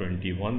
21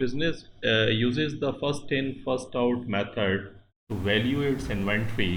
business uses the first in first out method to value its inventory،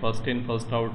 first in first out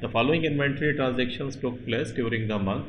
the following inventory transactions took place during the month،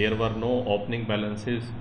there were no opening balances،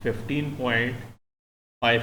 15.5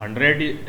100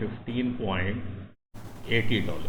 $15.80،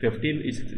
15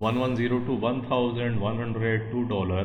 1102 $1102.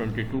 22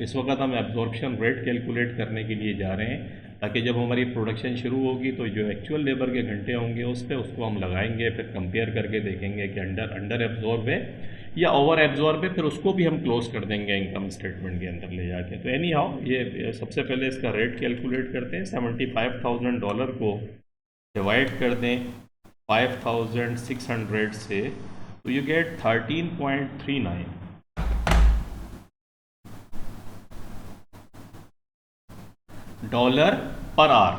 इस वक्त हम absorption rate calculate करने के लिए जा रहे हैं, ताकि जब हमारी प्रोडक्शन शुरू होगी तो जो एक्चुअल लेबर के घंटे होंगे उस पर उसको हम लगाएंगे, फिर कंपेयर करके देखेंगे कि अंडर एब्जॉर्ब है या ओवर एब्जॉर्ब है, फिर उसको भी हम क्लोज कर देंगे इनकम स्टेटमेंट के अंदर ले जाके। तो एनी हाउ ये सबसे पहले इसका रेट कैलकुलेट करते हैं। $75,000 को डिवाइड कर दें 5,600 से, तो you get 13.39 dollar per hour.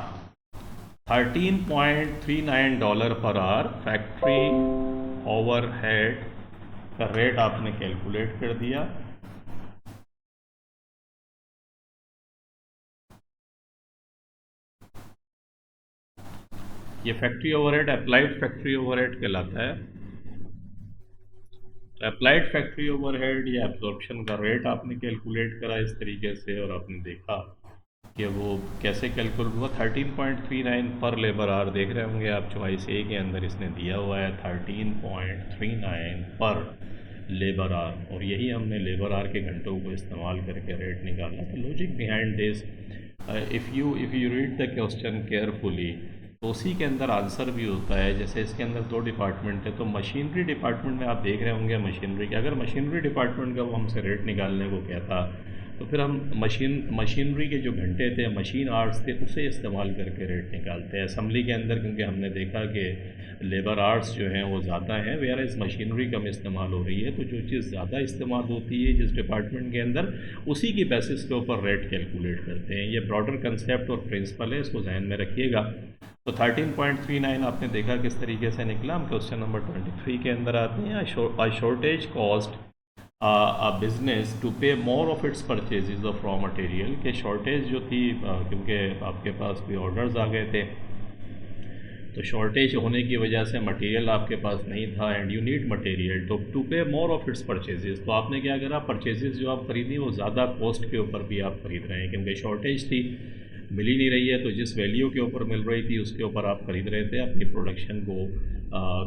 $13.39 per hour factory overhead का रेट आपने कैलकुलेट कर दिया। ये factory overhead applied factory overhead कहलाता है। अप्लाइड फैक्ट्री ओवरहेड या एब्जॉर्प्शन का रेट आपने कैलकुलेट करा इस तरीके से, और आपने देखा कि वो कैसे कैलकुलेट हुआ। 13.39 पर लेबर आवर देख रहे होंगे आप, चॉइस ए के अंदर इसने दिया हुआ है 13.39 पर लेबर आवर, और यही हमने लेबर आवर के घंटों को इस्तेमाल करके रेट निकाला। तो logic behind this, if you read the question carefully, तो उसी के अंदर आंसर भी होता है। जैसे इसके अंदर दो डिपार्टमेंट है, तो मशीनरी डिपार्टमेंट में आप देख रहे होंगे मशीनरी के, अगर मशीनरी डिपार्टमेंट का वो हमसे रेट निकालने को कहता तो फिर हम मशीनरी के जो घंटे थे, मशीन आवर्स थे, उसे इस्तेमाल करके रेट निकालते हैं। असम्बली के अंदर क्योंकि हमने देखा कि लेबर आवर्स जो हैं वो ज़्यादा हैं, वेयर इस मशीनरी कम इस्तेमाल हो रही है, तो जो चीज़ ज़्यादा इस्तेमाल होती है जिस डिपार्टमेंट के अंदर, उसी की बेसिस के ऊपर रेट कैलकुलेट करते हैं। ये ब्रॉडर कंसेप्ट और प्रिंसिपल है, इसको ध्यान में रखिएगा। तो 13.39 आपने देखा किस तरीके से निकला। हम क्वेश्चन नंबर 23 के अंदर आते हैं। A shortage cost a business to pay more of its purchases of raw material, के शॉर्टेज जो थी क्योंकि आपके पास भी ऑर्डर्स आ गए थे, तो शॉर्टेज होने की वजह से मटेरियल आपके पास नहीं था, and you need material to pay more of its purchases. तो आपने क्या करा, परचेजेस जो आप खरीदी वो ज़्यादा कॉस्ट के ऊपर भी आप खरीद रहे हैं, क्योंकि शॉर्टेज थी, मिल ही नहीं रही है, तो जिस वैल्यू के ऊपर मिल रही थी उसके ऊपर आप खरीद रहे थे अपनी प्रोडक्शन को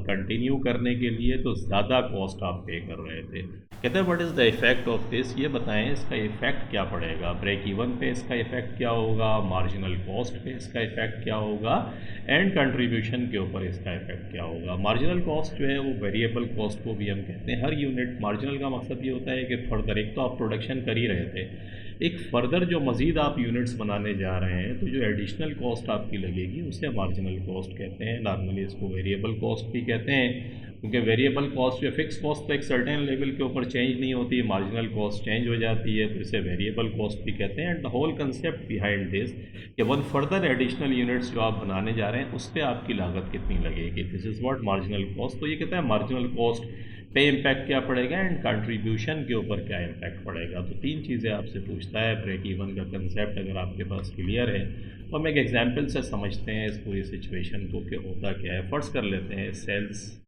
कंटिन्यू करने के लिए, तो ज़्यादा कॉस्ट आप पे कर रहे थे। कहते हैं what is the effect of this, ये बताएं इसका इफ़ेक्ट क्या पड़ेगा। ब्रेक इवन पे इसका इफ़ेक्ट क्या होगा, मार्जिनल कॉस्ट पे इसका इफ़ेक्ट क्या होगा, एंड कंट्रीब्यूशन के ऊपर इसका इफ़ेक्ट क्या होगा। मार्जिनल कॉस्ट जो है वो वेरिएबल कॉस्ट को भी हम कहते हैं। हर यूनिट, मार्जिनल का मकसद ये होता है कि फर्दर, एक तो आप प्रोडक्शन कर ही रहे थे, एक फ़र्दर जो मज़ीद आप यूनिट्स बनाने जा रहे हैं, तो जो एडिशनल कॉस्ट आपकी लगेगी उसे मार्जिनल कॉस्ट कहते हैं। नॉर्मली इसको वेरिएबल कॉस्ट भी कहते हैं, क्योंकि वेरिएबल कॉस्ट जो फिक्स कॉस्ट तो एक सर्टेन लेवल के ऊपर चेंज नहीं होती, मार्जिनल कॉस्ट चेंज हो जाती है, तो इसे वेरिएबल कॉस्ट भी कहते हैं। And the whole concept behind this कि वन फर्दर एडिशनल यूनिट्स जो आप बनाने जा रहे हैं उस पर आपकी लागत कितनी लगेगी, this is what marginal cost. तो ये कहता है मार्जिनल कॉस्ट पे इम्पैक्ट क्या पड़ेगा, एंड कंट्रीब्यूशन के ऊपर क्या इम्पैक्ट पड़ेगा। तो तीन चीज़ें आपसे पूछता है। ब्रेक इवन का कंसेप्ट अगर आपके पास क्लियर है तो हम एक एग्जांपल से समझते हैं इस पूरी सिचुएशन को कि होता क्या है। फर्स्ट कर लेते हैं सेल्स।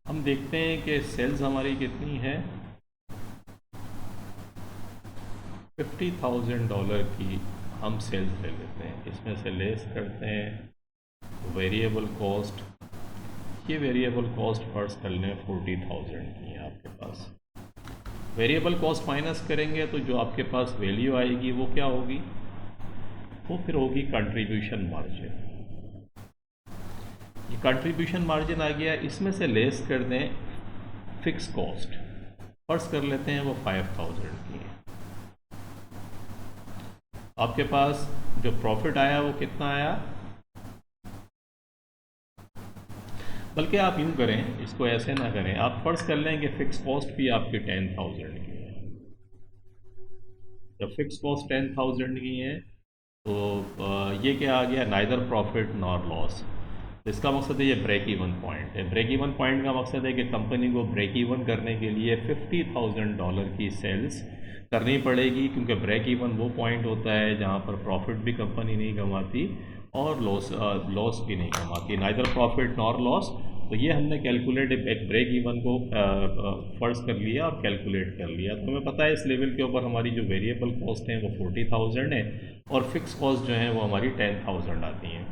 हम देखते हैं कि सेल्स हमारी कितनी है, $50,000 की हम सेल्स ले लेते हैं। इसमें से लेस करते हैं वेरिएबल कॉस्ट। ये वेरिएबल कॉस्ट फर्स्ट कर लें 40,000 की है आपके पास। वेरिएबल कॉस्ट माइनस करेंगे तो जो आपके पास वैल्यू आएगी वो क्या होगी, वो फिर होगी कंट्रीब्यूशन मार्जिन। ये कंट्रीब्यूशन मार्जिन आ गया, इसमें से लेस कर दें फिक्स कॉस्ट। फर्स्ट कर लेते हैं वो 5,000 की है। आपके पास जो प्रॉफिट आया वो कितना आया, बल्कि आप यूँ करें, इसको ऐसे ना करें, आप फर्स्ट कर लें कि फ़िक्स कॉस्ट भी आपकी 10,000 की है। जब फ़िक्स कॉस्ट 10,000 की है तो ये क्या आ गया, नाइदर प्रॉफिट नॉर लॉस। इसका मकसद है ये ब्रेक इवन पॉइंट है। ब्रेक इवन पॉइंट का मकसद है कि कंपनी को ब्रेक इवन करने के लिए $50,000 की सेल्स करनी पड़ेगी, क्योंकि ब्रेक इवन वो पॉइंट होता है जहाँ पर प्रॉफिट भी कंपनी नहीं कमाती और लॉस भी नहीं कमाती, नाइदर प्रॉफिट नॉर लॉस। तो ये हमने कैलकुलेट एक ब्रेक इवन को फर्ज कर लिया और कैलकुलेट कर लिया। तो हमें पता है इस लेवल के ऊपर हमारी जो वेरिएबल कॉस्ट हैं वो 40,000 है और फिक्स कॉस्ट जो है वो हमारी 10,000 आती हैं।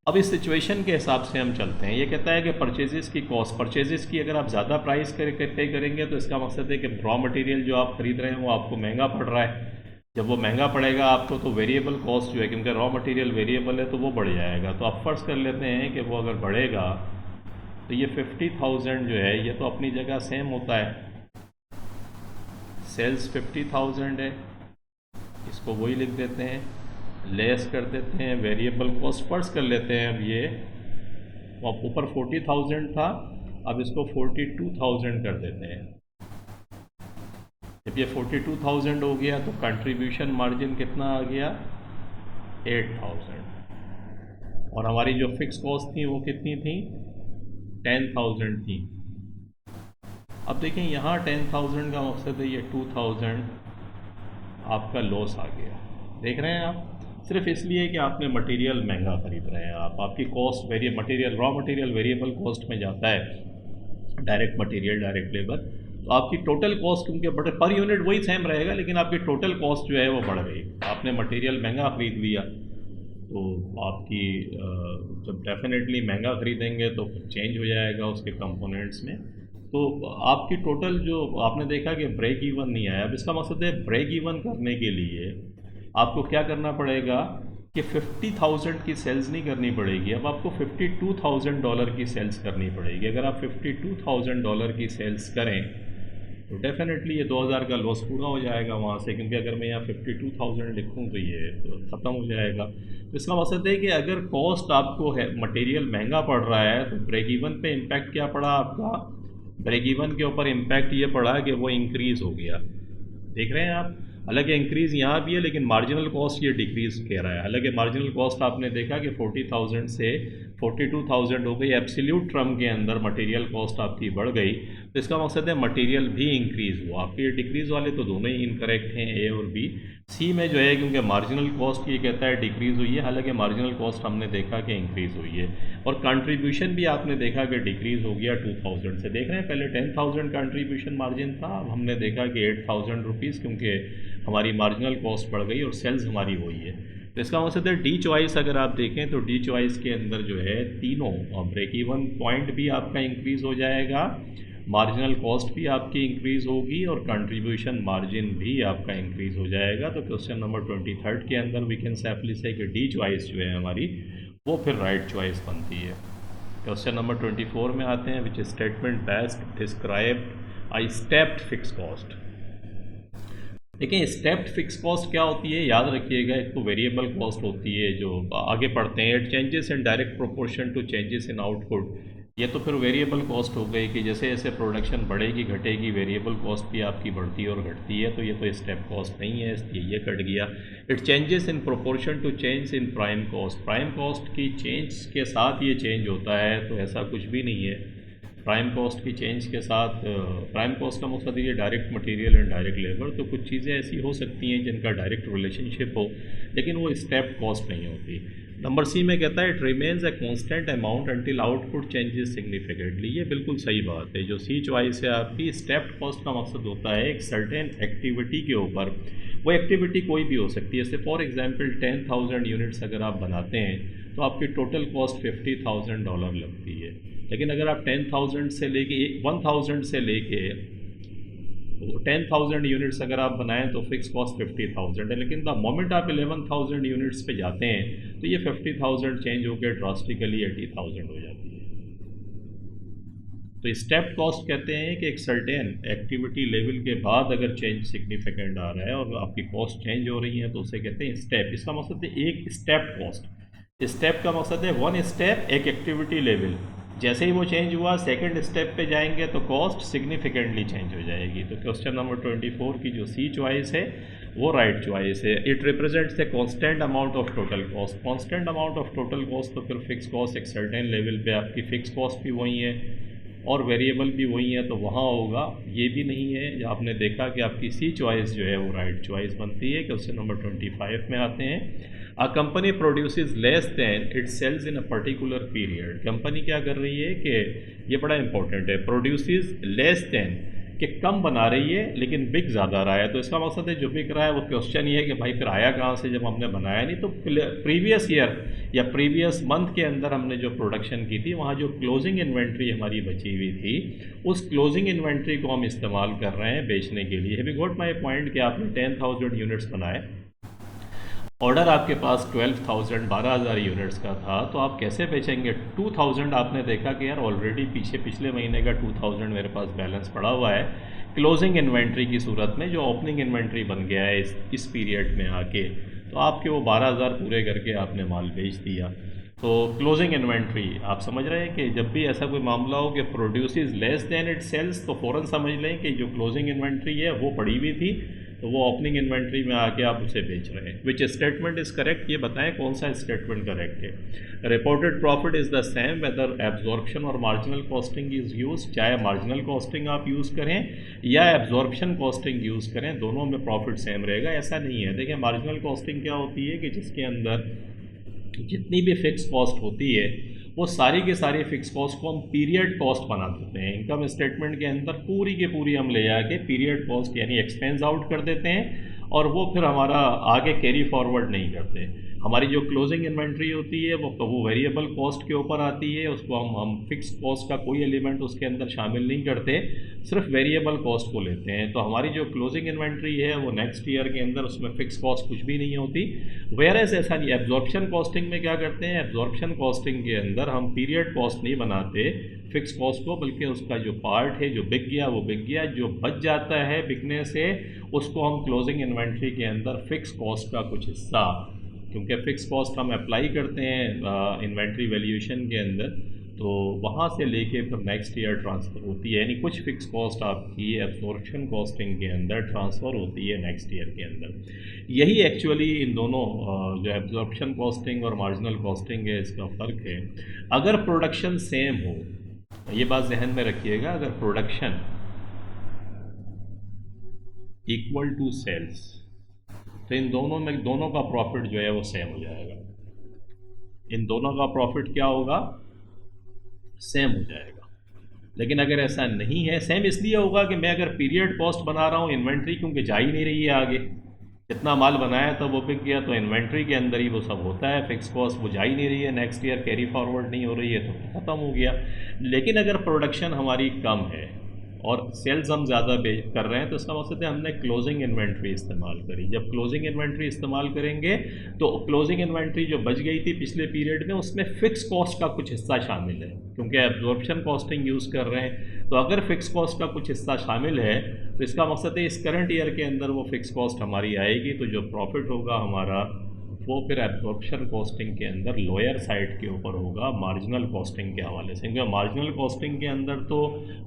अब इस सिचुएशन के हिसाब से हम चलते हैं। ये कहता है कि परचेजेस की कॉस्ट, परचेजेस की अगर आप ज़्यादा प्राइस पे करेंगे तो इसका मकसद है कि रॉ मटेरियल जो आप ख़रीद रहे हैं वो आपको महंगा पड़ रहा है। जब वो महंगा पड़ेगा आपको तो वेरिएबल कॉस्ट जो है, क्योंकि रॉ मटेरियल वेरिएबल है, तो वो बढ़ जाएगा। तो आप फर्ज कर लेते हैं कि वो अगर बढ़ेगा तो ये 50,000 जो है ये तो अपनी जगह सेम होता है, सेल्स 50,000 है, इसको वही लिख देते हैं, लेस कर देते हैं वेरिएबल कॉस्ट, फर्ज कर लेते हैं। अब ये ऊपर 40,000 था, अब इसको 42,000 कर देते हैं। जब ये 42,000 हो गया तो कंट्रीब्यूशन मार्जिन कितना आ गया, 8,000। और हमारी जो फिक्स कॉस्ट थी वो कितनी थी, 10,000 थी। अब देखें यहाँ 10,000 का मकसद है ये 2,000 आपका लॉस आ गया। देख रहे हैं आप, सिर्फ इसलिए कि आपने मटेरियल महंगा खरीद रहे हैं आप, आपकी cost material raw material variable cost में जाता है, डायरेक्ट मटेरियल डायरेक्ट लेबर, तो आपकी टोटल कॉस्ट क्योंकि बड़े पर यूनिट वही सेम रहेगा, लेकिन आपकी टोटल कॉस्ट जो है वो बढ़ गई। आपने मटेरियल महंगा ख़रीद लिया तो आपकी जब डेफिनेटली महंगा ख़रीदेंगे तो चेंज हो जाएगा उसके कंपोनेंट्स में, तो आपकी टोटल जो आपने देखा कि ब्रेक इवन नहीं आया। अब इसका मकसद है ब्रेक इवन करने के लिए आपको क्या करना पड़ेगा कि 50,000 की सेल्स नहीं करनी पड़ेगी, अब आपको $52,000 की सेल्स करनी पड़ेगी। अगर आप $52,000 की सेल्स करें तो डेफिनेटली ये 2,000 का लॉस पूरा हो जाएगा वहाँ से, क्योंकि अगर मैं यहाँ 52,000 लिखूँ तो ये तो ख़त्म हो जाएगा। तो इसका मकसद है कि अगर कॉस्ट आपको है मटेरियल महंगा पड़ रहा है तो ब्रेक इवन पे इम्पैक्ट क्या पड़ा आपका, ब्रेक इवन के ऊपर इम्पैक्ट ये पड़ा कि वो इंक्रीज़ हो गया। देख रहे हैं आप, हालांकि इंक्रीज़ यहाँ भी है लेकिन मार्जिनल कॉस्ट ये डिक्रीज़ कह रहा है। हालांकि मार्जिनल कॉस्ट आपने देखा कि 40,000 से 42,000 हो गई, एब्सोल्यूट टर्म के अंदर मटेरियल कॉस्ट आपकी बढ़ गई, तो इसका मकसद है मटेरियल भी इंक्रीज़ हुआ। आपके ये डिक्रीज़ वाले तो दोनों ही इनकरेक्ट हैं, ए और बी। सी में जो है क्योंकि मार्जिनल कॉस्ट ये कहता है डिक्रीज़ हुई है, हालांकि मार्जिनल कॉस्ट हमने देखा कि इंक्रीज़ हुई है, और कंट्रीब्यूशन भी आपने देखा कि डिक्रीज़ हो गया 2,000 से। देख रहे हैं पहले 10,000 कंट्रीब्यूशन मार्जिन था, अब हमने देखा कि 8,000 रुपीज़, क्योंकि हमारी मार्जिनल कॉस्ट बढ़ गई और सेल्स हमारी हुई है। तो इसका मकसद है डी चॉइस अगर आप देखें तो डी चॉइस के अंदर जो है तीनों ब्रेक इवन पॉइंट भी आपका इंक्रीज़ हो जाएगा, मार्जिनल कॉस्ट भी आपकी इंक्रीज़ होगी और कंट्रीब्यूशन मार्जिन भी आपका इंक्रीज़ हो जाएगा। तो क्वेश्चन नंबर 23 के अंदर वी कैन सेफली से कि डी चॉइस जो है हमारी वो फिर राइट चॉइस बनती है। क्वेश्चन नंबर 24 में आते हैं, which statement best described I stepped fix cost. देखिए स्टेप्ड फिक्स कॉस्ट क्या होती है, याद रखिएगा, एक तो वेरिएबल कॉस्ट होती है जो आगे पढ़ते हैं, it changes in direct proportion to changes in output. ये तो फिर वेरिएबल कॉस्ट हो गई कि जैसे जैसे प्रोडक्शन बढ़ेगी घटेगी वेरिएबल कॉस्ट भी आपकी बढ़ती है और घटती है, तो ये तो स्टेप कॉस्ट नहीं है, इसलिए ये कट गया। It changes in proportion to change in prime cost, prime cost की चेंज के साथ ये चेंज होता है, तो ऐसा कुछ भी नहीं है। प्राइम कॉस्ट की चेंज के साथ, प्राइम कॉस्ट का मकसद ये direct material and direct labour, तो कुछ चीज़ें ऐसी हो सकती हैं जिनका डायरेक्ट रिलेशनशिप हो, लेकिन वो स्टेप कॉस्ट नहीं होती। नंबर सी में कहता है it remains a constant amount until output changes significantly. ये बिल्कुल सही बात है। जो सी चॉइस है आपकी, स्टेप्ड कॉस्ट का मकसद होता है एक सर्टेन एक्टिविटी के ऊपर, वो एक्टिविटी कोई भी हो सकती है। जैसे फॉर एग्जांपल 10,000 यूनिट्स अगर आप बनाते हैं तो आपकी टोटल कॉस्ट $50,000 लगती है, लेकिन अगर आप 10,000 से लेके 1,000 से लेके 10,000 यूनिट्स अगर आप बनाएं तो फिक्स कॉस्ट 50,000 है, लेकिन द मोमेंट आप 11,000 यूनिट्स पे जाते हैं तो ये 50,000 चेंज होकर ड्रास्टिकली 80,000 हो जाती है। तो स्टेप कॉस्ट कहते हैं कि एक सर्टेन एक्टिविटी लेवल के बाद अगर चेंज सिग्निफिकेंट आ रहा है और आपकी कॉस्ट चेंज हो रही है तो उसे कहते हैं स्टेप। इसका मकसद है एक स्टेप कॉस्ट। स्टेप का मकसद है वन स्टेप, एक एक्टिविटी लेवल, जैसे ही वो चेंज हुआ सेकंड स्टेप पे जाएंगे तो कॉस्ट सिग्निफिकेंटली चेंज हो जाएगी। तो क्वेश्चन नंबर 24 की जो सी चॉइस है वो राइट चॉइस है। It represents the constant amount of total cost. Constant amount of total cost तो फिर फिक्स कॉस्ट एक सर्टेन लेवल पे आपकी फिक्स कॉस्ट भी वही है और वेरिएबल भी वही है, तो वहाँ होगा, ये भी नहीं है। आपने देखा कि आपकी सी चॉइस जो है वो राइट चॉइस बनती है। क्वेश्चन नंबर 25 में आते हैं, a company produces less than it sells in a particular period. Company क्या कर रही है कि ये बड़ा इंपॉर्टेंट है, प्रोड्यूसेस लेस दैन कि कम बना रही है लेकिन बिक ज़्यादा रहा है। तो इसका मकसद है जो बिक रहा है वो क्वेश्चन ये है कि भाई फिर आया कहाँ से जब हमने बनाया नहीं। तो प्रीवियस ईयर या प्रीवियस मंथ के अंदर हमने जो प्रोडक्शन की थी वहाँ जो क्लोजिंग इन्वेंट्री हमारी बची हुई थी उस क्लोजिंग इन्वेंट्री को हम इस्तेमाल कर रहे हैं बेचने के लिए। Have you got my point कि आपने 10,000 यूनिट्स बनाए, ऑर्डर आपके पास 12,000 12,000 यूनिट्स का था, तो आप कैसे बेचेंगे? 2,000 आपने देखा कि यार ऑलरेडी पिछले महीने का 2,000 मेरे पास बैलेंस पड़ा हुआ है क्लोजिंग इन्वेंट्री की सूरत में, जो ओपनिंग इन्वेंट्री बन गया है इस पीरियड में आके, तो आपके वो 12,000 पूरे करके आपने माल बेच दिया। तो क्लोजिंग इन्वेंट्री आप समझ रहे हैं कि जब भी ऐसा कोई मामला हो कि produce is less than it sells, तो फ़ौरन समझ लें कि जो क्लोजिंग इन्वेंट्री है वो पड़ी हुई थी, तो वो ओपनिंग इन्वेंट्री में आके आप उसे बेच रहे हैं। विच स्टेटमेंट इज़ करेक्ट, ये बताएं कौन सा स्टेटमेंट करेक्ट है। Reported profit is the same whether absorption और मार्जिनल कॉस्टिंग इज़ यूज, चाहे मार्जिनल कॉस्टिंग आप यूज़ करें या एब्जॉर्प्शन कॉस्टिंग यूज़ करें, दोनों में प्रॉफिट सेम रहेगा। ऐसा नहीं है। देखिए मार्जिनल कॉस्टिंग क्या होती है कि जिसके अंदर जितनी भी फिक्स कॉस्ट होती है वो सारी की सारी फिक्स कॉस्ट को हम पीरियड कॉस्ट बना देते हैं। इनकम स्टेटमेंट के अंदर पूरी की पूरी हम ले जाके पीरियड कॉस्ट यानी एक्सपेंस आउट कर देते हैं और वो फिर हमारा आगे कैरी फॉरवर्ड नहीं करते। हमारी जो क्लोजिंग इन्वेंट्री होती है वो वेरिएबल कॉस्ट के ऊपर आती है, उसको हम फिक्स कॉस्ट का कोई एलिमेंट उसके अंदर शामिल नहीं करते, सिर्फ वेरिएबल कॉस्ट को लेते हैं। तो हमारी जो क्लोजिंग इन्वेंट्री है वो नेक्स्ट ईयर के अंदर उसमें फिक्स कॉस्ट कुछ भी नहीं होती। वेयरएज़ ऐसा नहीं। एब्जॉर्प्शन कॉस्टिंग में क्या करते हैं, एब्जॉर्प्शन कॉस्टिंग के अंदर हम पीरियड कॉस्ट नहीं बनाते फिक्स कॉस्ट को, बल्कि उसका जो पार्ट है जो बिक गया वो बिक गया, जो बच जाता है बिकने से उसको हम क्लोजिंग इन्वेंट्री के अंदर फिक्स कॉस्ट का कुछ हिस्सा, क्योंकि फ़िक्स कॉस्ट हम अप्लाई करते हैं इन्वेंट्री वैल्यूएशन के अंदर, तो वहाँ से लेके फिर नेक्स्ट ईयर ट्रांसफ़र होती है। यानी कुछ फ़िक्स कॉस्ट आपकी एब्जॉर्प्शन कॉस्टिंग के अंदर ट्रांसफ़र होती है नेक्स्ट ईयर के अंदर। यही एक्चुअली इन दोनों जो एब्जॉर्प्शन कॉस्टिंग और मार्जिनल कॉस्टिंग है इसका फ़र्क है। अगर प्रोडक्शन सेम हो, ये बात जहन में रखिएगा, अगर प्रोडक्शन इक्वल टू सेल्स तो इन दोनों का प्रॉफिट जो है वो सेम हो जाएगा। इन दोनों का प्रॉफिट क्या होगा, सेम हो जाएगा। लेकिन अगर ऐसा नहीं है, सेम इसलिए होगा कि मैं अगर पीरियड कॉस्ट बना रहा हूँ इन्वेंट्री, क्योंकि जा ही नहीं रही है आगे, जितना माल बनाया था वो बिक गया, तो इन्वेंट्री के अंदर ही वो सब होता है, फिक्स कॉस्ट वो जा ही नहीं रही है, नेक्स्ट ईयर कैरी फॉरवर्ड नहीं हो रही है, तो ख़त्म हो गया। लेकिन अगर प्रोडक्शन हमारी कम है और सेल्स हम ज़्यादा कर रहे हैं, तो इसका मकसद है हमने क्लोजिंग इन्वेंट्री इस्तेमाल करी। जब क्लोजिंग इन्वेंट्री इस्तेमाल करेंगे तो क्लोजिंग इन्वेंट्री जो बच गई थी पिछले पीरियड में उसमें फ़िक्स कॉस्ट का कुछ हिस्सा शामिल है, क्योंकि एब्जॉर्प्शन कॉस्टिंग यूज़ कर रहे हैं। तो अगर फ़िक्स कॉस्ट का कुछ हिस्सा शामिल है तो इसका मकसद है इस करंट ईयर के अंदर वो फ़िक्स कॉस्ट हमारी आएगी, तो जो प्रॉफिट होगा हमारा वो फिर एब्जॉर्प्शन कॉस्टिंग के अंदर लोअर साइड के ऊपर होगा मार्जिनल कॉस्टिंग के हवाले से, क्योंकि मार्जिनल कॉस्टिंग के अंदर तो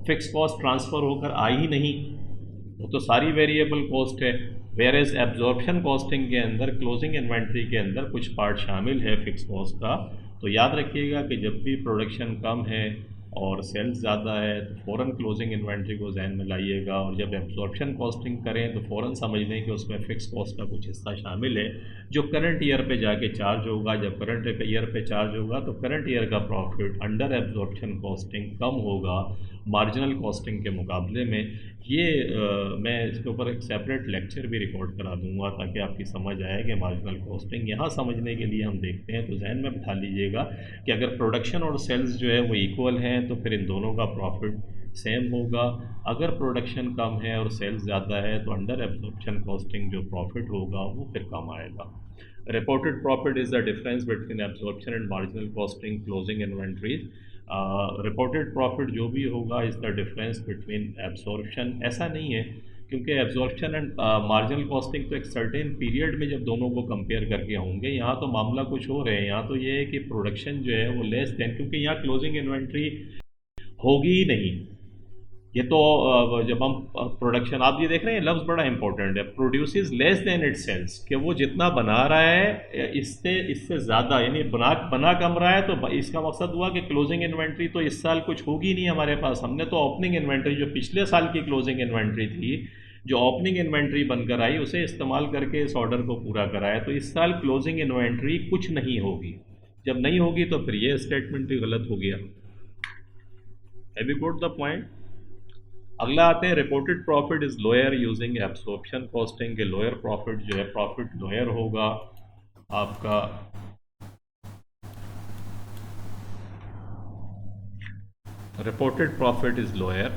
फिक्स कॉस्ट ट्रांसफ़र होकर आ ही नहीं, वो तो सारी वेरिएबल कॉस्ट है। वेयरएज़ एब्जॉर्प्शन कॉस्टिंग के अंदर क्लोजिंग इन्वेंट्री के अंदर कुछ पार्ट शामिल है फिक्स कॉस्ट का। तो याद रखिएगा कि जब भी प्रोडक्शन कम है और सेल्स ज़्यादा है तो फ़ौरन क्लोजिंग इन्वेंट्री को जहन में लाइएगा, और जब एब्जॉर्प्शन कॉस्टिंग करें तो फ़ौरन समझ लें कि उसमें फ़िक्स कॉस्ट का कुछ हिस्सा शामिल है जो करंट ईयर पे जाके चार्ज होगा। जब करंट ईयर पे चार्ज होगा तो करंट ईयर का प्रॉफिट अंडर एब्जॉर्प्शन कॉस्टिंग कम होगा मार्जिनल कॉस्टिंग के मुकाबले में। ये मैं इसके ऊपर एक सेपरेट लेक्चर भी रिकॉर्ड करा दूंगा ताकि आपकी समझ आए कि मार्जिनल कॉस्टिंग यहाँ समझने के लिए हम देखते हैं। तो जहन में बिठा लीजिएगा कि अगर प्रोडक्शन और सेल्स जो है वो इक्वल हैं तो फिर इन दोनों का प्रॉफिट सेम होगा। अगर प्रोडक्शन कम है और सेल्स ज़्यादा है तो अंडर एब्जॉर्प्शन कॉस्टिंग जो प्रॉफिट होगा वो फिर कम आएगा। Reported profit is the difference between absorption and marginal costing closing inventories. Reported profit जो भी होगा is the difference between absorption. ऐसा नहीं है, क्योंकि एब्जॉर्प्शन एंड मार्जिनल कॉस्टिंग तो एक सर्टेन पीरियड में जब दोनों को कंपेयर करके होंगे, यहाँ तो मामला कुछ हो रहे हैं। यहाँ तो ये है कि प्रोडक्शन जो है वो लेस देन, क्योंकि यहाँ क्लोजिंग इन्वेंट्री होगी ही नहीं। ये तो जब हम प्रोडक्शन, आप ये देख रहे हैं लफ्ज़ बड़ा इंपॉर्टेंट है, produces less than it sells, कि वो जितना बना रहा है इससे ज़्यादा, यानी बना कम रहा है। तो इसका मकसद हुआ कि क्लोजिंग इन्वेंट्री तो इस साल कुछ होगी नहीं हमारे पास, हमने तो ओपनिंग इन्वेंट्री जो पिछले साल की क्लोजिंग इन्वेंट्री थी, जो ओपनिंग इन्वेंट्री बनकर आई, उसे इस्तेमाल करके इस ऑर्डर को पूरा कराया। तो इस साल क्लोजिंग इन्वेंट्री कुछ नहीं होगी। जब नहीं होगी तो फिर ये स्टेटमेंट भी गलत हो गया। Have you got the point? अगला आते हैं reported profit is lower using absorption costing के लोअर प्रॉफिट जो है प्रॉफिट लोअर होगा आपका रिपोर्टेड प्रॉफिट इज लोअर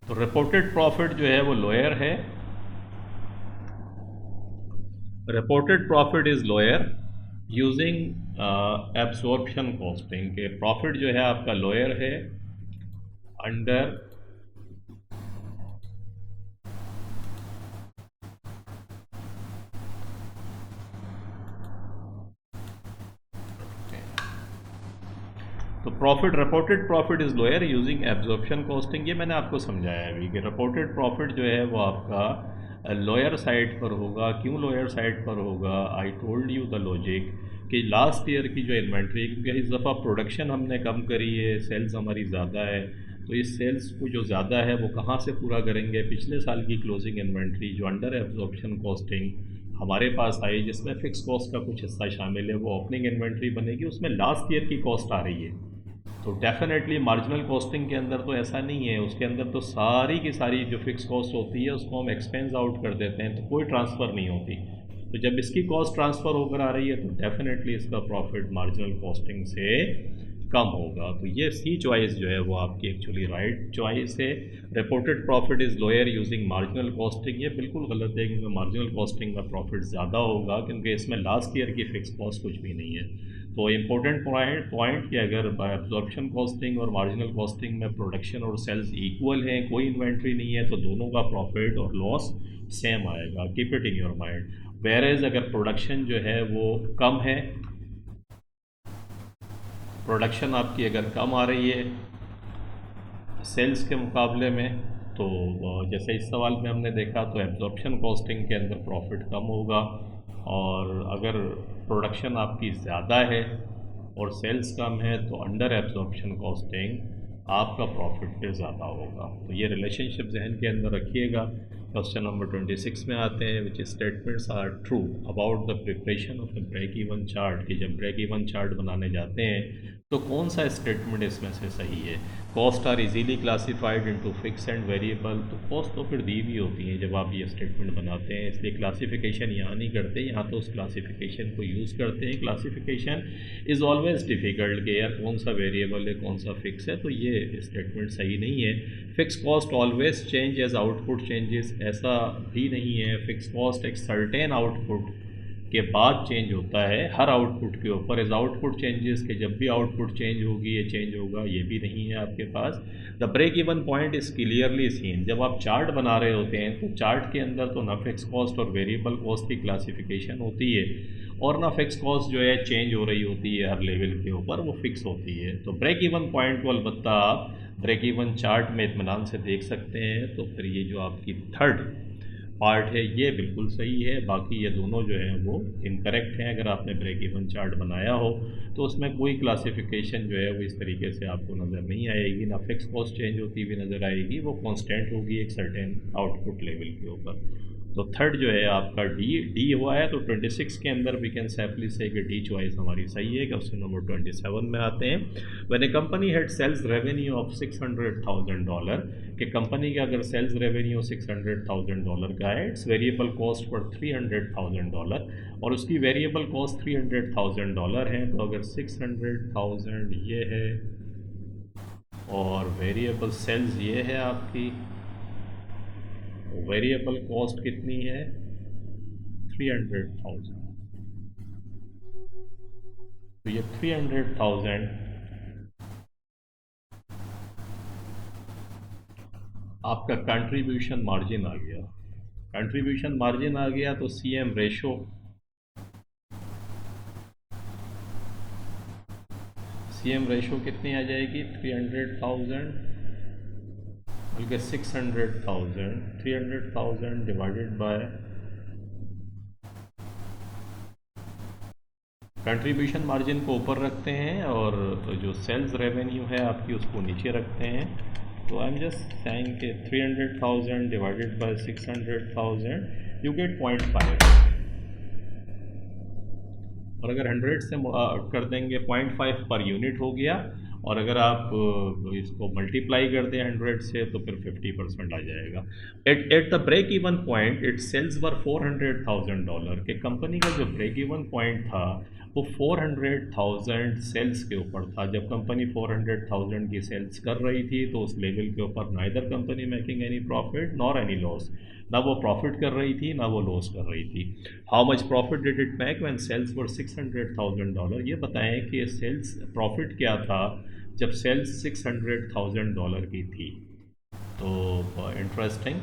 तो रिपोर्टेड प्रॉफिट जो है वो लोअर है reported profit is lower using absorption costing के प्रॉफिट जो है आपका लोअर है अंडर तो profit reported profit is lower using absorption costing ये मैंने आपको समझाया अभी कि रिपोर्टेड प्रॉफिट जो है वो आपका लोअर साइड पर होगा क्यों लोअर साइड पर होगा I told you the logic कि लास्ट ईयर की जो इन्वेंट्री क्योंकि इस दफ़ा प्रोडक्शन हमने कम करी है सेल्स हमारी ज़्यादा है तो इस सेल्स को जो ज़्यादा है वो कहाँ से पूरा करेंगे पिछले साल की क्लोजिंग इन्वेंट्री जो अंडर एब्जॉर्प्शन कॉस्टिंग हमारे पास आई जिसमें फ़िक्स कॉस्ट का कुछ हिस्सा शामिल है वो ओपनिंग इन्वेंट्री बनेगी उसमें लास्ट ईयर की कॉस्ट आ रही है तो डेफिनेटली मार्जिनल कॉस्टिंग के अंदर तो ऐसा नहीं है उसके अंदर तो सारी की सारी जो फिक्स कॉस्ट होती है उसको हम एक्सपेंस आउट कर देते हैं तो कोई ट्रांसफ़र नहीं होती तो जब इसकी कॉस्ट ट्रांसफ़र होकर आ रही है तो डेफिनेटली इसका प्रॉफिट मार्जिनल कॉस्टिंग से कम होगा तो ये सी चॉइस जो है वो आपकी एक्चुअली राइट चॉइस है reported profit is lower using marginal costing ये बिल्कुल गलत है क्योंकि मार्जिनल कॉस्टिंग का प्रॉफिट ज़्यादा होगा क्योंकि इसमें लास्ट ईयर की फिक्स कॉस्ट कुछ भी नहीं है तो इम्पोर्टेंट पॉइंट कि अगर एब्जॉर्प्शन कॉस्टिंग और मार्जिनल कॉस्टिंग में प्रोडक्शन और सेल्स इक्वल हैं कोई इन्वेंट्री नहीं है तो दोनों का प्रॉफिट और लॉस सेम आएगा keep it in your mind whereas अगर प्रोडक्शन जो है वो कम है प्रोडक्शन आपकी अगर कम आ रही है सेल्स के मुकाबले में तो जैसे इस सवाल में हमने देखा तो एब्जॉर्प्शन कॉस्टिंग के अंदर प्रॉफिट कम होगा और अगर प्रोडक्शन आपकी ज़्यादा है और सेल्स कम है तो अंडर एब्जॉर्प्शन कॉस्टिंग आपका प्रॉफिट पे ज़्यादा होगा तो ये रिलेशनशिप जहन के अंदर रखिएगा क्वेश्चन नंबर 26 में आते हैं which statements are true about the preparation of the break even chart कि जब ब्रेक इवन चार्ट बनाने जाते हैं तो कौन सा स्टेटमेंट इसमें से सही है cost are easily classified into fix and variable तो कॉस्ट तो फिर दी हुई होती हैं जब आप ये स्टेटमेंट बनाते हैं इसलिए क्लासिफिकेशन यहाँ नहीं करते यहाँ तो उस क्लासिफिकेशन को यूज़ करते हैं क्लासिफिकेशन इज़ ऑलवेज डिफ़िकल्ट कि यार कौन सा वेरिएबल है कौन सा फिक्स है तो ये स्टेटमेंट सही नहीं है fix cost always change as output changes ऐसा भी नहीं है फिक्स कॉस्ट एक सर्टेन आउटपुट के बाद चेंज होता है हर आउटपुट के ऊपर इस आउटपुट चेंजेस के जब भी आउटपुट चेंज होगी ये चेंज होगा ये भी नहीं है आपके पास the break even point is clearly seen जब आप चार्ट बना रहे होते हैं तो चार्ट के अंदर तो ना फिक्स कॉस्ट और वेरिएबल कॉस्ट की क्लासिफिकेशन होती है और ना फिक्स कॉस्ट जो है चेंज हो रही होती है हर लेवल के ऊपर वो फिक्स होती है तो ब्रेक इवन पॉइंट को अलबत्ता आप ब्रेक इवन चार्ट में इत्मीनान से देख सकते हैं तो फिर ये जो आपकी थर्ड पार्ट है ये बिल्कुल सही है बाकी ये दोनों जो हैं वो इनकरेक्ट हैं अगर आपने ब्रेक इवन चार्ट बनाया हो तो उसमें कोई क्लासिफिकेशन जो है वो इस तरीके से आपको नज़र नहीं आएगी ना फिक्स कॉस्ट चेंज होती हुई नज़र आएगी वो कांस्टेंट होगी एक सर्टेन आउटपुट लेवल के ऊपर तो थर्ड जो है आपका डी हुआ है तो 26 के अंदर वी कैन सेफली से कि डी चॉइस हमारी सही है क्वेश्चन नंबर 27 में आते हैं when a company had sales revenue of $600,000 कि कंपनी का अगर सेल्स रेवेन्यू $600,000 का है इट्स वेरिएबल कॉस्ट पर $300,000 और उसकी वेरिएबल कॉस्ट $300,000 है तो अगर 600,000 ये है और वेरिएबल सेल्स ये है आपकी वेरिएबल कॉस्ट कितनी है 300,000 तो ये 300,000 आपका कंट्रीब्यूशन मार्जिन आ गया कंट्रीब्यूशन मार्जिन आ गया तो सीएम रेशो कितनी आ जाएगी 300,000 बल्कि 300,000 डिवाइडेड बाय कंट्रीब्यूशन मार्जिन को ऊपर रखते हैं और जो सेल्स रेवेन्यू है आपकी उसको नीचे रखते हैं तो आई एम जस्ट सेइंग कि 300,000 डिवाइडेड बाय 600,000 यू गेट 0.5, और अगर 100 से कर देंगे 0.5 पर यूनिट हो गया, और अगर आप इसको मल्टीप्लाई कर दें 100 से तो फिर 50% आ जाएगा। At the break even point it sales were $400,000 के कंपनी का जो ब्रेक इवन पॉइंट था वो 400,000 सेल्स के ऊपर था। जब कंपनी 400,000 की सेल्स कर रही थी तो उस लेवल के ऊपर neither company making any profit nor any loss, ना वो प्रॉफिट कर रही थी ना वो लॉस कर रही थी। How much profit did it make when sales were $600,000? ये बताएं कि सेल्स प्रॉफिट क्या था जब सेल्स $600,000 की थी। तो इंटरेस्टिंग,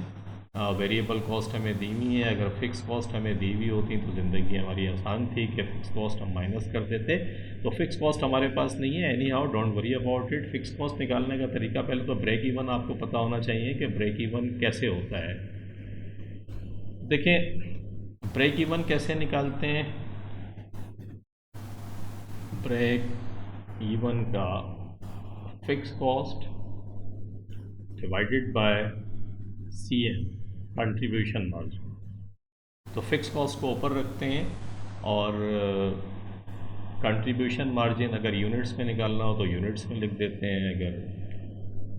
वेरिएबल कॉस्ट हमें दी हुई है। अगर फ़िक्स कॉस्ट हमें दी हुई होती तो ज़िंदगी हमारी आसान थी कि फ़िक्स कॉस्ट हम माइनस कर देते। तो फ़िक्स कॉस्ट हमारे पास नहीं है, any how don't worry about it. Fix cost निकालने का तरीका, पहले तो ब्रेक इवन आपको पता होना चाहिए कि ब्रेक इवन कैसे होता है। देखें ब्रेक इवन कैसे निकालते हैं। ब्रेक इवन का fix cost divided by CM contribution margin. तो फिक्स कॉस्ट को ऊपर रखते हैं और कंट्रीब्यूशन मार्जिन अगर यूनिट्स में निकालना हो तो यूनिट्स में लिख देते हैं, अगर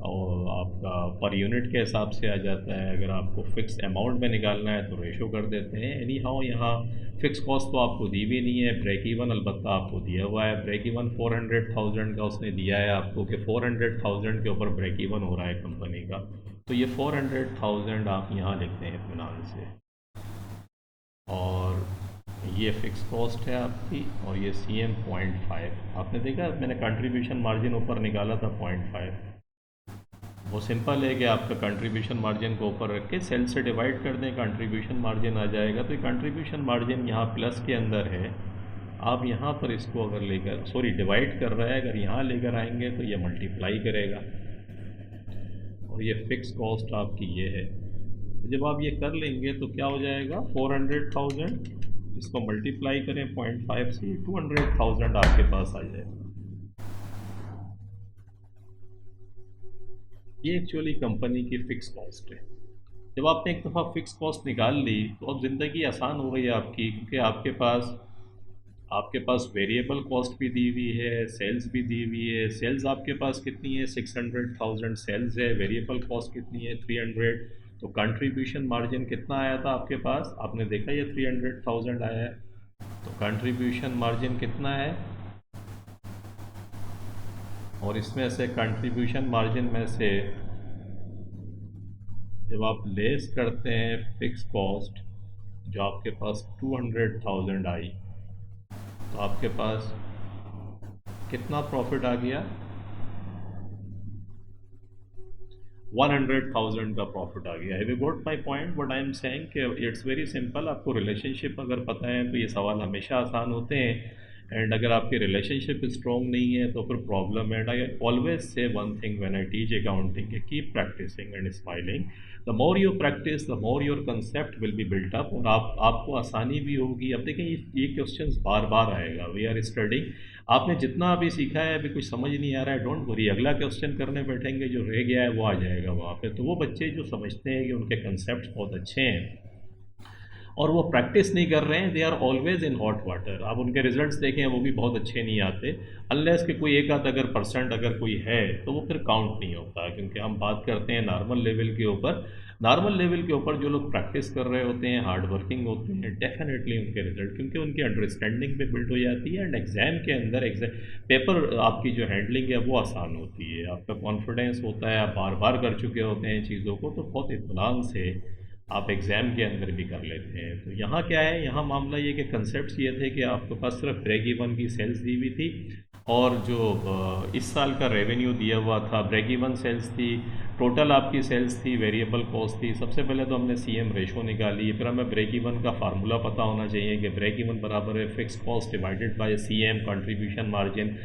और आपका पर यूनिट के हिसाब से आ जाता है। अगर आपको फ़िक्स अमाउंट में निकालना है तो रेशो कर देते हैं। एनी हाउ यहाँ फ़िक्स कॉस्ट तो आपको दी भी नहीं है, ब्रेक इवन अलबत्ता आपको दिया हुआ है। ब्रेक इवन 400,000 का उसने दिया है आपको कि 400,000 के ऊपर ब्रेक इवन हो रहा है कंपनी का। तो ये 400,000 आप यहाँ लिखते हैं इत्मीनान से, और ये फ़िक्स कॉस्ट है आपकी, और ये CM 0.5। आपने देखा मैंने कंट्रीब्यूशन मार्जिन ऊपर निकाला था 0.5। वो सिंपल है कि आपका कंट्रीब्यूशन मार्जिन को ऊपर रख के सेल से डिवाइड कर दें, कंट्रीब्यूशन मार्जिन आ जाएगा। तो ये कंट्रीब्यूशन मार्जिन यहाँ प्लस के अंदर है, आप यहाँ पर इसको अगर लेकर डिवाइड कर रहा है, अगर यहाँ लेकर आएंगे तो ये मल्टीप्लाई करेगा, और ये फ़िक्स कॉस्ट आपकी ये है। जब आप ये कर लेंगे तो क्या हो जाएगा, 400,000 इसको मल्टीप्लाई करें 0.5 से, 200,000 आपके पास आ जाएगा। ये एक्चुअली कंपनी की फ़िक्स कॉस्ट है। जब आपने एक दफ़ा फ़िक्स कॉस्ट निकाल ली तो अब ज़िंदगी आसान हो गई है आपकी, क्योंकि आपके पास वेरिएबल कॉस्ट भी दी हुई है, सेल्स भी दी हुई है। सेल्स आपके पास कितनी है, 600,000 सेल्स है। वेरिएबल कॉस्ट कितनी है, 300। तो कंट्रीब्यूशन मार्जिन कितना आया था आपके पास, आपने देखा ये 300,000 आया है। तो कंट्रीब्यूशन मार्जिन कितना है, और इसमें से कंट्रीब्यूशन मार्जिन में से जब आप लेस करते हैं फ़िक्स कॉस्ट जो आपके पास 200,000 आई, तो आपके पास कितना प्रॉफिट आ गया, 100,000 का प्रॉफिट आ गया। Have you got my point? What I am saying कि इट्स वेरी सिंपल। आपको रिलेशनशिप अगर पता है तो ये सवाल हमेशा आसान होते हैं, एंड अगर आपकी रिलेशनशिप स्ट्रॉन्ग नहीं है तो फिर प्रॉब्लम है। And I always say one thing when I teach accounting, keep practising and smiling. The more you practise the more your concept will be built up, और आपको आसानी भी होगी। अब देखें ये क्वेश्चंस बार बार आएगा, वी आर स्टडिंग। आपने जितना अभी सीखा है अभी कुछ समझ नहीं आ रहा है, डोंट वरी, अगला क्वेश्चन करने बैठेंगे जो रह गया है वो आ जाएगा वहाँ पे। तो वो बच्चे जो समझते हैं कि उनके कंसेप्ट बहुत अच्छे हैं और वो प्रैक्टिस नहीं कर रहे हैं, they are always in hot water. आप उनके रिजल्ट्स देखें वो भी बहुत अच्छे नहीं आते, अनलेस कि कोई एक आध अगर परसेंट अगर कोई है तो वो फिर काउंट नहीं होता। क्योंकि हम बात करते हैं नॉर्मल लेवल के ऊपर, नॉर्मल लेवल के ऊपर जो लोग प्रैक्टिस कर रहे होते हैं, हार्ड वर्किंग होते हैं, डेफिनेटली उनके रिजल्ट, क्योंकि उनकी अंडरस्टैंडिंग पे बिल्ड हो जाती है, एंड एग्ज़ाम के अंदर पेपर आपकी जो हैंडलिंग है वो आसान होती है, आपका कॉन्फिडेंस होता है, आप बार बार कर चुके होते हैं चीज़ों को, तो बहुत इत्मीनान से आप एग्ज़ाम के अंदर भी कर लेते हैं। तो यहाँ क्या है, यहाँ मामला ये कि कंसेप्ट्स ये थे कि आपके पास सिर्फ ब्रेक इवन की सेल्स दी हुई थी, और जो इस साल का रेवेन्यू दिया हुआ था ब्रेक इवन सेल्स थी, टोटल आपकी सेल्स थी, वेरिएबल कॉस्ट थी। सबसे पहले तो हमने CM रेशो निकाली, फिर हमें ब्रेक इवन का फार्मूला पता होना चाहिए कि ब्रेक इवन बराबर है fix cost divided by CM contribution margin.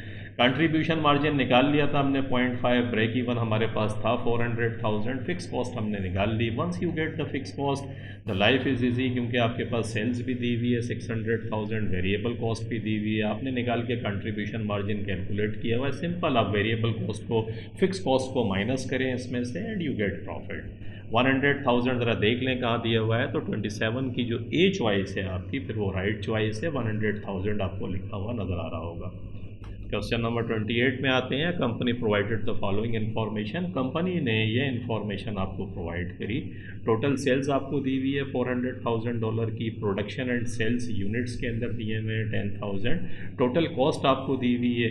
Contribution margin निकाल लिया था हमने 0.5, ब्रेक इवन हमारे पास था 400,000, फिक्स कॉस्ट हमने निकाल ली। Once you get the fix cost the life is easy, क्योंकि आपके पास सेल्स भी दी हुई है 600,000, वेरिएबल कॉस्ट भी दी हुई है, आपने निकाल के कंट्रीब्यूशन मार्जिन कैलकुलेट किया हुआ है। सिंपल, आप वेरिएबल कॉस्ट को फिक्स कॉस्ट को माइनस करें इसमें से एंड यू गेट प्रॉफिट। 100,000 ज़रा देख लें कहाँ दिया हुआ है, तो 27 की जो ए चॉइस है आपकी, फिर वो राइट चॉइस है। 100,000 आपको लिखा हुआ नज़र आ रहा होगा। क्वेश्चन नंबर 28 में आते हैं। Company provided the following information, company ने ये इन्फॉर्मेशन आपको प्रोवाइड करी। टोटल सेल्स आपको दी हुई है $400,000 की, प्रोडक्शन एंड सेल्स यूनिट्स के अंदर दिए हुए हैं 10,000, टोटल कॉस्ट आपको दी हुई है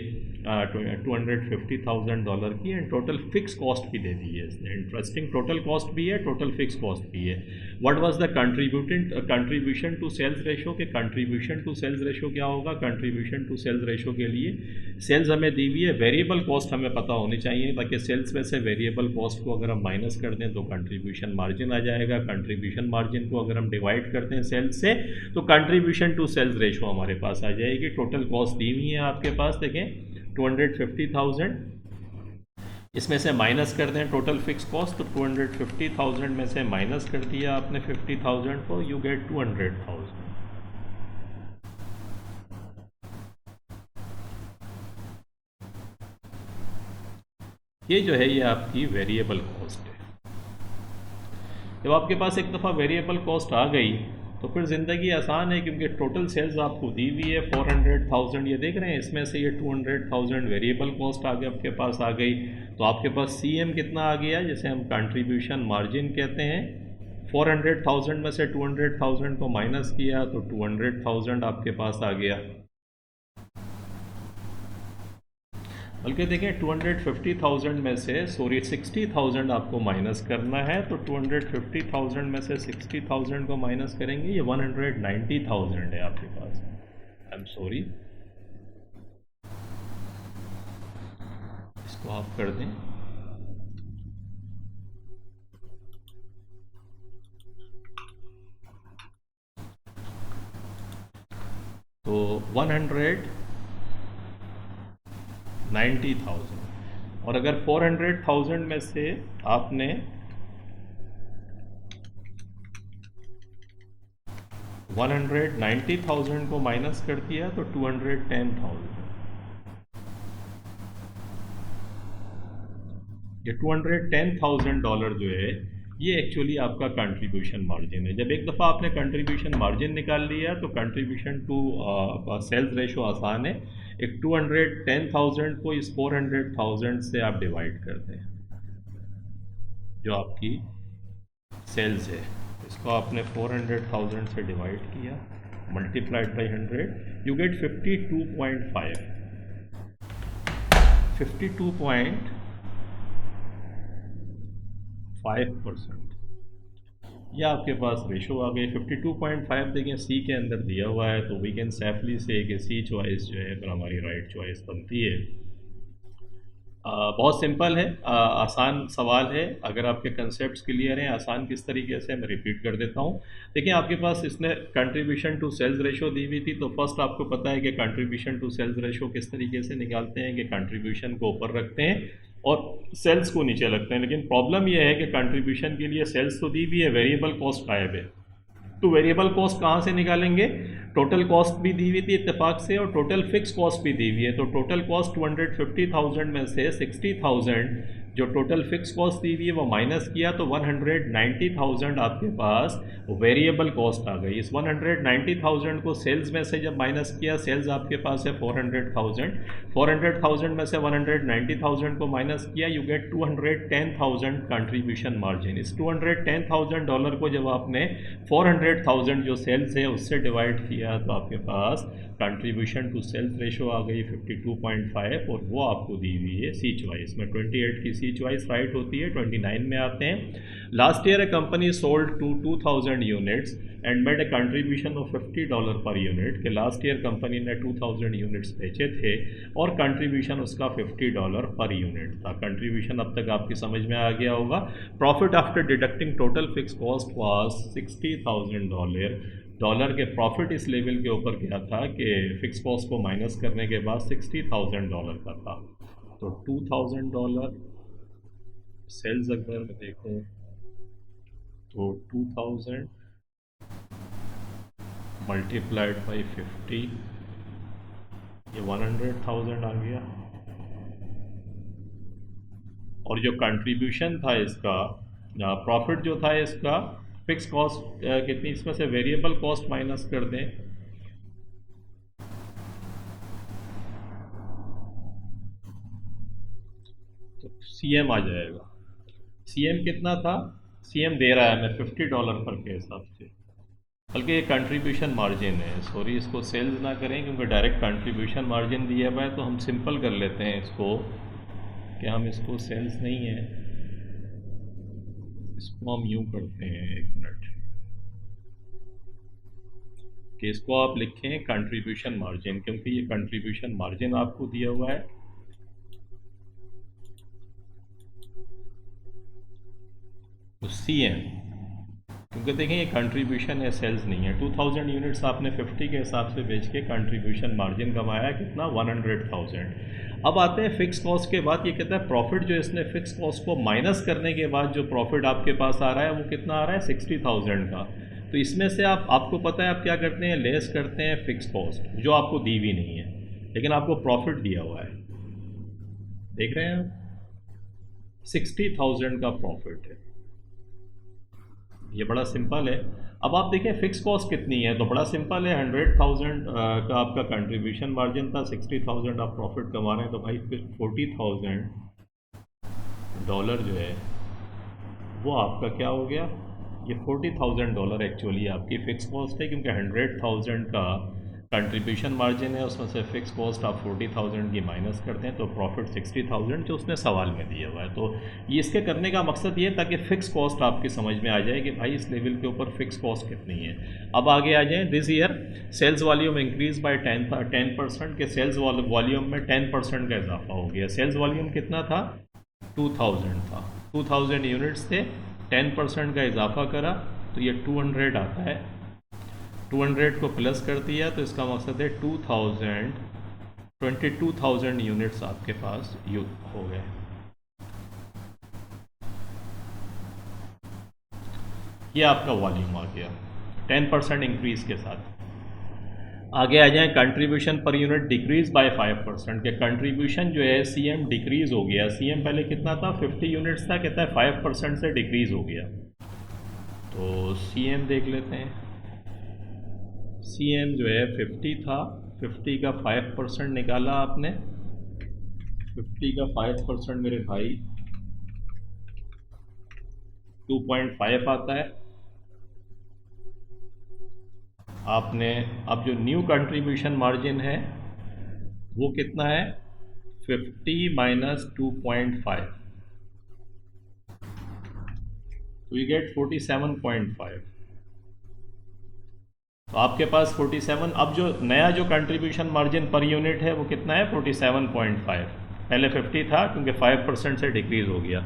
$250,000 की, एंड टोटल फिक्स कॉस्ट भी दे दी है इसने। इंटरेस्टिंग, टोटल कॉस्ट भी है, टोटल फिक्स कॉस्ट भी है। What was the contribution to sales ratio के, कंट्रीब्यूशन टू सेल्स रेशो क्या होगा? कंट्रीब्यूशन टू सेल्स रेशो के लिए सेल्स हमें दी हुई है, वेरिएबल कॉस्ट हमें पता होनी चाहिए, ताकि सेल्स में से वेरिएबल कॉस्ट को अगर हम माइनस कर दें तो कंट्रीब्यूशन मार्जिन आ जाएगा। कंट्रीब्यूशन मार्जिन को अगर हम डिवाइड करते हैं सेल्स से तो कंट्रीब्यूशन टू सेल्स रेशो हमारे पास आ जाएगी। टोटल कॉस्ट दी हुई है आपके पास, देखें 250,000, इसमें से माइनस कर दें टोटल फिक्स कॉस्ट, तो 250,000 में से माइनस कर दिया आपने 50,000 को, यू गेट 200,000। ये जो है ये आपकी वेरिएबल कॉस्ट है। जब आपके पास एक दफ़ा वेरिएबल कॉस्ट आ गई तो फिर ज़िंदगी आसान है, क्योंकि टोटल सेल्स आपको दी हुई है 400,000, ये देख रहे हैं, इसमें से ये 200,000 वेरिएबल कॉस्ट आगे आपके पास आ गई, तो आपके पास CM कितना आ गया, जिसे हम कंट्रीब्यूशन मार्जिन कहते हैं। 400,000 में से 200,000 को माइनस किया तो 200,000 आपके पास आ गया। बल्कि देखें 250,000 में से 60,000 आपको माइनस करना है, तो 250,000 में से 60,000 को माइनस करेंगे, ये 190,000 है आपके पास। आई एम सॉरी, इसको ऑफ कर दें। तो 190,000, और अगर 400,000 में से आपने 190,000 को माइनस कर दिया तो 210,000। ये $210,000 जो है ये एक्चुअली आपका कंट्रीब्यूशन मार्जिन है। जब एक दफ़ा आपने कंट्रीब्यूशन मार्जिन निकाल लिया तो कंट्रीब्यूशन टू सेल्स रेशो आसान है। एक 210,000 को इस 400,000 से आप डिवाइड कर दें, जो आपकी सेल्स है, इसको आपने 400,000 से डिवाइड किया, मल्टीप्लाइड बाई 100, यू गेट 52.5 52.5%। यह आपके पास रेशो आ गई 52.5। देखें सी के अंदर दिया हुआ है, तो वी कैन सेफली से कि सी चॉइस जो है फिर हमारी राइट चॉइस बनती है। बहुत सिंपल है, आसान सवाल है। अगर आपके कंसेप्ट्स क्लियर हैं, आसान किस तरीके से, मैं रिपीट कर देता हूँ। देखिए आपके पास इसने कंट्रीब्यूशन टू सेल्स रेशो दी हुई थी, तो फर्स्ट आपको पता है कि कंट्रीब्यूशन टू सेल्स रेशो किस तरीके से निकालते हैं, कि कंट्रीब्यूशन को ऊपर रखते हैं और सेल्स को नीचे रखते हैं। लेकिन प्रॉब्लम यह है कि कंट्रीब्यूशन के लिए सेल्स तो दी भी है, वेरिएबल कॉस्ट गायब है, तो वेरिएबल कॉस्ट कहाँ से निकालेंगे? टोटल कॉस्ट भी दी हुई थी इत्तेफाक से, और टोटल फिक्स कॉस्ट भी दी हुई है। तो टोटल कॉस्ट 250,000 में से 60,000 जो टोटल फिक्स कॉस्ट दी हुई है वो माइनस किया, तो 190,000 आपके पास वेरिएबल कॉस्ट आ गई। इस 190,000 को सेल्स में से जब माइनस किया, सेल्स आपके पास है 400,000 में से 190,000 को माइनस किया, यू गेट 210,000 कंट्रीब्यूशन मार्जिन। इस $210,000 को जब आपने 400,000 जो सेल्स है उससे डिवाइड किया, तो आपके पास कंट्रीब्यूशन टू सेल्स रेशो आ गई 52.5, और वो आपको दी हुई है सी चॉइस में। 28 की सी चॉइस राइट होती है। 29 में आते हैं। Last year a company sold to 2,000 units and made a contribution of $50 पर यूनिट, के लास्ट ईयर कंपनी ने 2,000 यूनिट्स बेचे थे और कंट्रीब्यूशन उसका $50 पर यूनिट था। कंट्रीब्यूशन अब तक आपकी समझ में आ गया होगा। Profit after deducting total fix cost was $60,000, dollar के प्रॉफिट इस लेवल के ऊपर क्या था कि फ़िक्स कॉस्ट को माइनस करने के बाद $60,000 का था। तो $2,000 सेल्स अगर मैं देखूँ तो 2000 मल्टीप्लाइड बाई 50, ये 100,000 आ गया। और जो कंट्रीब्यूशन था इसका, प्रॉफिट जो था इसका, फिक्स कॉस्ट कितनी, इसमें से वेरिएबल कॉस्ट माइनस कर दें तो सीएम आ जाएगा। सीएम कितना था, सीएम दे रहा है हमें $50 पर के हिसाब से, बल्कि ये कंट्रीब्यूशन मार्जिन है, सॉरी इसको सेल्स ना करें क्योंकि डायरेक्ट कंट्रीब्यूशन मार्जिन दिया हुआ है, तो हम सिंपल कर लेते हैं इसको कि हम इसको सेल्स नहीं है, इसको हम यूँ करते हैं, एक मिनट, कि इसको आप लिखें कंट्रीब्यूशन मार्जिन, क्योंकि ये कंट्रीब्यूशन मार्जिन आपको दिया हुआ है। तो सीएम, क्योंकि देखें ये कंट्रीब्यूशन है, सेल्स नहीं है। 2000 यूनिट्स आपने 50 के हिसाब से बेच के कंट्रीब्यूशन मार्जिन कमाया कितना, 100,000। अब आते हैं फिक्स कॉस्ट के बाद, ये कहता है प्रॉफिट जो इसने फिक्स कॉस्ट को माइनस करने के बाद जो प्रॉफिट आपके पास आ रहा है वो कितना आ रहा है, 60,000 का। तो इसमें से आपको पता है आप क्या करते हैं, लेस करते हैं फिक्स कॉस्ट जो आपको दी भी नहीं है, लेकिन आपको प्रॉफिट दिया हुआ है, देख रहे हैं आप, 60,000 का प्रॉफिट है। ये बड़ा सिंपल है। अब आप देखें फिक्स कॉस्ट कितनी है, तो बड़ा सिंपल है, 100,000 का आपका कंट्रीब्यूशन मार्जिन था, 60,000 आप प्रॉफिट कमा रहे हैं, तो भाई फिर $40,000 जो है वो आपका क्या हो गया, ये $40,000 एक्चुअली आपकी फ़िक्स कॉस्ट है, क्योंकि 100,000 का कंट्रीब्यूशन मार्जिन है, उसमें से फ़िक्स कॉस्ट आप 40,000 की माइनस करते हैं, तो प्रॉफिट 60,000 जो उसने सवाल में दिया हुआ है। तो ये इसके करने का मकसद ये है ताकि फ़िक्स कॉस्ट आपकी समझ में आ जाए कि भाई इस लेवल के ऊपर फ़िक्स कॉस्ट कितनी है। अब आगे आ जाएँ, this year sales volume increase by 10% के सेल्स वॉल्यूम में 10% का इजाफा हो गया। सेल्स वॉल्यूम कितना था, 2000 था, 2000 यूनिट्स थे, 10% का इजाफा करा तो ये 200 आता है, 200 को प्लस कर दिया तो इसका मकसद है 22,000 यूनिट्स आपके पास हो गए। ये आपका वॉल्यूम आ गया 10% इंक्रीज के साथ। आगे आ जाए, contribution per unit decrease by 5% के कंट्रीब्यूशन जो है सीएम डिक्रीज हो गया। सीएम पहले कितना था, 50 यूनिट्स था, कहता है 5% से डिक्रीज हो गया। तो सीएम देख लेते हैं, सीएम जो है 50 था, 50 का 5% निकाला आपने, 50 का 5% मेरे भाई 2.5 आता है। आपने अब जो न्यू कंट्रीब्यूशन मार्जिन है वो कितना है, 50 माइनस 2.5, तो यू गेट 47.5। तो आपके पास 47, अब जो नया जो कंट्रीब्यूशन मार्जिन पर यूनिट है वो कितना है, 47.5। पहले 50 था क्योंकि 5% से डिक्रीज हो गया।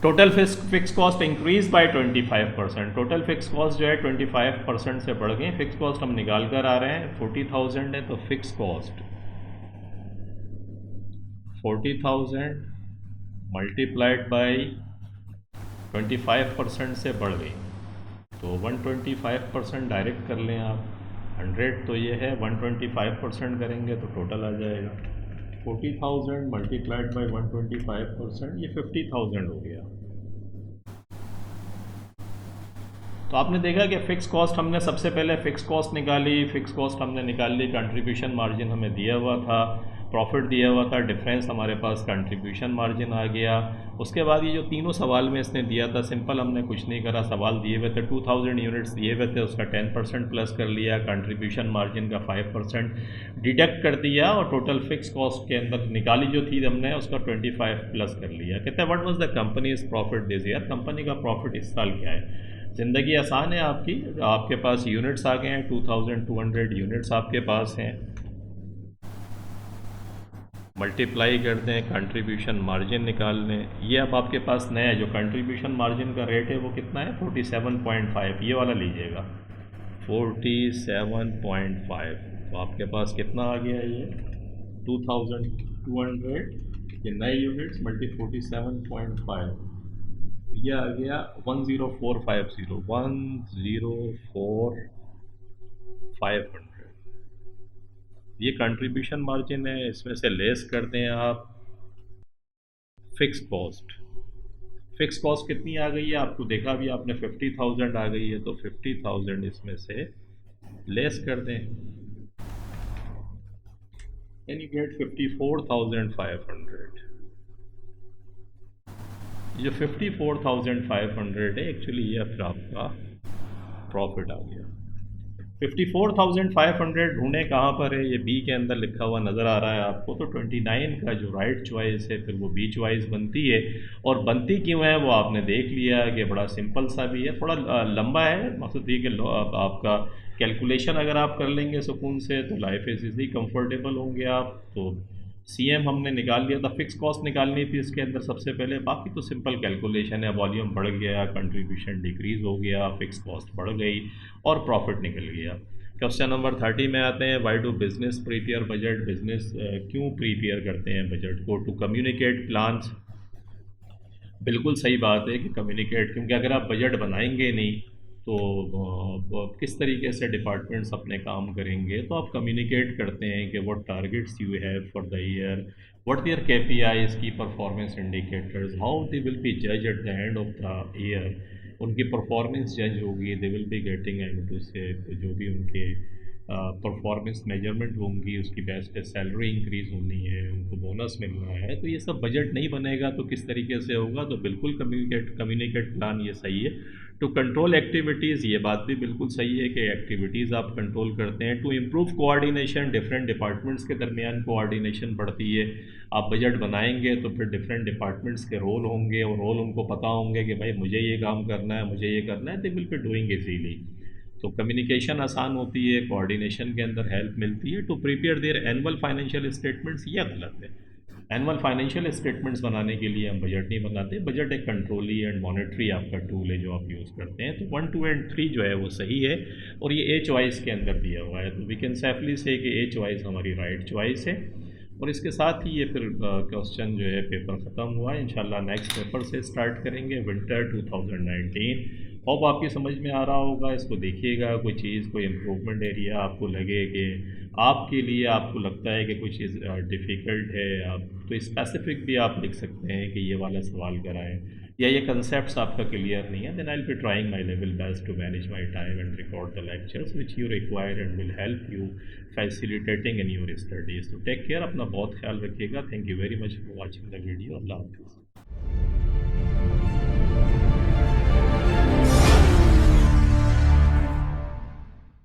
Total fix cost increase by 25%, total fix cost जो है 25% से बढ़ गई। फिक्स कॉस्ट हम निकाल कर आ रहे हैं, 40,000 है, तो फिक्स कॉस्ट 40,000 मल्टीप्लाइड बाय 25% से बढ़ गई, तो 125% डायरेक्ट कर लें आप, 100 तो ये है, 125% करेंगे तो टोटल आ जाएगा 40,000 मल्टीप्लाइड बाई 125%, ये 50,000 हो गया। तो आपने देखा कि फ़िक्स कॉस्ट हमने सबसे पहले फ़िक्स कॉस्ट निकाली, फ़िक्स कॉस्ट हमने निकाल ली, कंट्रीब्यूशन मार्जिन हमें दिया हुआ था, प्रॉफिट दिया हुआ था, डिफरेंस हमारे पास कंट्रीब्यूशन मार्जिन आ गया। उसके बाद ये जो तीनों सवाल में इसने दिया था, सिंपल हमने कुछ नहीं करा, सवाल दिए हुए थे 2000 यूनिट्स दिए हुए थे, उसका 10% प्लस कर लिया, कंट्रीब्यूशन मार्जिन का 5% डिडक्ट कर दिया और टोटल फिक्स कॉस्ट के अंदर निकाली जो थी हमने उसका 25 प्लस कर लिया। कहते हैं what was the companies profit this year, company का प्रॉफिट इस साल क्या है। ज़िंदगी आसान है आपकी, आपके पास यूनिट्स आ गए हैं, 2200 यूनिट्स आपके पास हैं, मल्टीप्लाई कर दें, कंट्रीब्यूशन मार्जिन निकाल लें। ये अब आपके पास नया जो कंट्रीब्यूशन मार्जिन का रेट है वो कितना है, 47.5, ये वाला लीजिएगा, 47.5, तो आपके पास कितना आ गया ये 2200, ये नए यूनिट्स मल्टी 47.5, ये आ गया 10450, 104,500। ये कंट्रीब्यूशन मार्जिन है, इसमें से लेस कर दें आप फिक्स कॉस्ट। फिक्स कॉस्ट कितनी आ गई है आपको देखा भी आपने 50,000 आ गई है, तो 50,000 इसमें से लेस कर दें, एंड यू गेट 54,500। ये 54,500 है एक्चुअली, ये फिर आपका प्रॉफिट आ गया। 54,500 ढूंढे कहाँ पर है, ये बी के अंदर लिखा हुआ नज़र आ रहा है आपको, तो 29 का जो राइट चॉइस है फिर वो बी चॉइस बनती है। और बनती क्यों है वो आपने देख लिया कि बड़ा सिंपल सा भी है, थोड़ा लंबा है, मकसद ये कि आपका कैलकुलेशन अगर आप कर लेंगे सुकून से तो लाइफ इज इजी, कंफर्टेबल होंगे आप। तो सीएम हमने निकाल लिया था, फिक्स कॉस्ट निकालनी थी इसके अंदर सबसे पहले, बाकी तो सिंपल कैलकुलेशन है, वॉल्यूम बढ़ गया, कंट्रीब्यूशन डिक्रीज़ हो गया, फिक्स कॉस्ट बढ़ गई और प्रॉफिट निकल गया। क्वेश्चन नंबर 30 में आते हैं, why do business prepare budget, business क्यों प्रीपेयर करते हैं बजट को, टू कम्युनिकेट प्लान्स। बिल्कुल सही बात है कि कम्युनिकेट, क्योंकि अगर आप बजट बनाएंगे नहीं तो किस तरीके से डिपार्टमेंट्स अपने काम करेंगे, तो आप कम्युनिकेट करते हैं कि what targets you have for the year, what their KPIs key performance indicators, how they will be जज at the end of the year, उनकी परफॉर्मेंस जज होगी, they will be getting and to से जो भी उनके परफॉर्मेंस मेजरमेंट होंगी उसकी बेस पे सैलरी इंक्रीज़ होनी है, उनको बोनस मिलना है, तो ये सब बजट नहीं बनेगा तो किस तरीके से होगा। तो बिल्कुल कम्युनिकेट प्लान ये सही है। टू कंट्रोल एक्टिविटीज़, ये बात भी बिल्कुल सही है कि एक्टिविटीज़ आप कंट्रोल करते हैं। To improve coordination, different departments के दरमियान कोऑर्डिनेशन बढ़ती है। आप बजट बनाएंगे तो फिर डिफरेंट डिपार्टमेंट्स के रोल होंगे और रोल उनको पता होंगे कि भाई मुझे ये काम करना है, मुझे ये करना है, they will be doing easily. तो कम्युनिकेशन आसान होती है, कोऑर्डिनेशन के अंदर हेल्प मिलती है। To prepare their annual financial statements, ये गलत है। एनुअल फाइनेंशियल स्टेटमेंट्स बनाने के लिए हम बजट नहीं बनाते, बजट एक कंट्रोली एंड मॉनेटरी आपका टूल है जो आप यूज़ करते हैं। तो 1, 2 एंड 3 जो है वो सही है, और ये ए चॉइस के अंदर दिया हुआ है, तो वी कैन सेफली से कि ए चॉइस हमारी राइट चॉइस है। और इसके साथ ही ये फिर क्वेश्चन जो है पेपर ख़त्म हुआ है। इंशाल्लाह नेक्स्ट पेपर से स्टार्ट करेंगे, विंटर 2019। होप आपकी समझ में आ रहा होगा, इसको देखिएगा, कोई चीज़ कोई इम्प्रूवमेंट एरिया आपको लगे कि आपके लिए आपको लगता है कि कोई चीज़ डिफ़िकल्ट है, आप तो स्पेसिफिक भी आप लिख सकते हैं कि ये वाला सवाल कराएं, या ये कंसेप्ट्स आपका क्लियर नहीं है, then I will be trying my level best to manage my time and record the lectures which you require and will help you facilitating in your studies. तो टेक केयर, अपना बहुत ख्याल रखिएगा। Thank you very much for watching the video. अल्लाह हाफ़िज़।